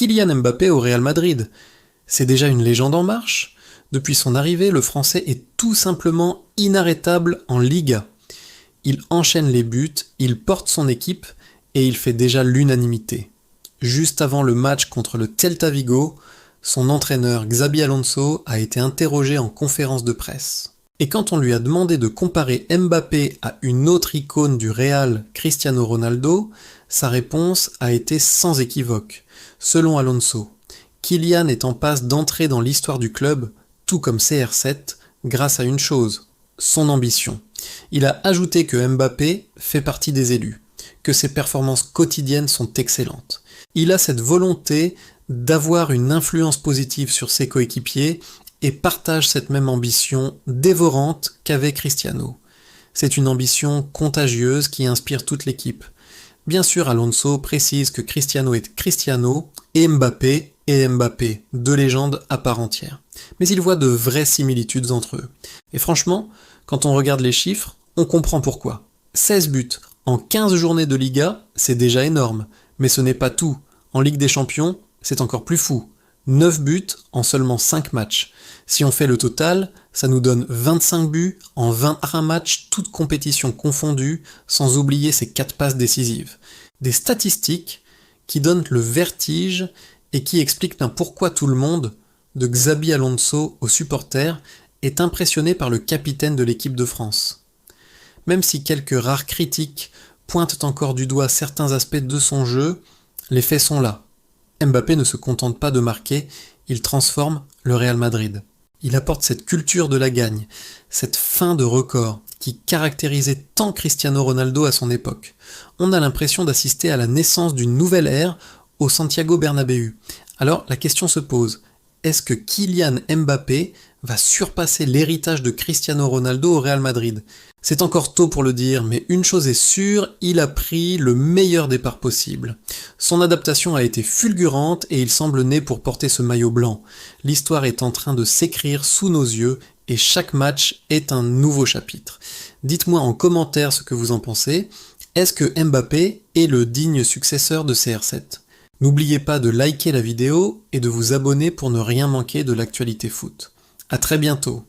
Kylian Mbappé au Real Madrid. C'est déjà une légende en marche. Depuis son arrivée, le Français est tout simplement inarrêtable en Liga. Il enchaîne les buts, il porte son équipe et il fait déjà l'unanimité. Juste avant le match contre le Celta Vigo, son entraîneur Xabi Alonso a été interrogé en conférence de presse. Et quand on lui a demandé de comparer Mbappé à une autre icône du Real, Cristiano Ronaldo, sa réponse a été sans équivoque. Selon Alonso, Kylian est en passe d'entrer dans l'histoire du club, tout comme CR7, grâce à une chose, son ambition. Il a ajouté que Mbappé fait partie des élus, que ses performances quotidiennes sont excellentes. Il a cette volonté d'avoir une influence positive sur ses coéquipiers et partage cette même ambition dévorante qu'avait Cristiano. C'est une ambition contagieuse qui inspire toute l'équipe. Bien sûr, Alonso précise que Cristiano est Cristiano et Mbappé est Mbappé, deux légendes à part entière. Mais il voit de vraies similitudes entre eux. Et franchement, quand on regarde les chiffres, on comprend pourquoi. 16 buts en 15 journées de Liga, c'est déjà énorme. Mais ce n'est pas tout. En Ligue des Champions, c'est encore plus fou. 9 buts en seulement 5 matchs. Si on fait le total, ça nous donne 25 buts en 21 matchs, toutes compétitions confondues, sans oublier ses 4 passes décisives. Des statistiques qui donnent le vertige et qui expliquent un pourquoi tout le monde, de Xabi Alonso aux supporters, est impressionné par le capitaine de l'équipe de France. Même si quelques rares critiques pointent encore du doigt certains aspects de son jeu, les faits sont là. Mbappé ne se contente pas de marquer, il transforme le Real Madrid. Il apporte cette culture de la gagne, cette fin de record qui caractérisait tant Cristiano Ronaldo à son époque. On a l'impression d'assister à la naissance d'une nouvelle ère au Santiago Bernabéu. Alors la question se pose, est-ce que Kylian Mbappé va surpasser l'héritage de Cristiano Ronaldo au Real Madrid? C'est encore tôt pour le dire, mais une chose est sûre, il a pris le meilleur départ possible. Son adaptation a été fulgurante et il semble né pour porter ce maillot blanc. L'histoire est en train de s'écrire sous nos yeux et chaque match est un nouveau chapitre. Dites-moi en commentaire ce que vous en pensez. Est-ce que Mbappé est le digne successeur de CR7? N'oubliez pas de liker la vidéo et de vous abonner pour ne rien manquer de l'actualité foot. À très bientôt.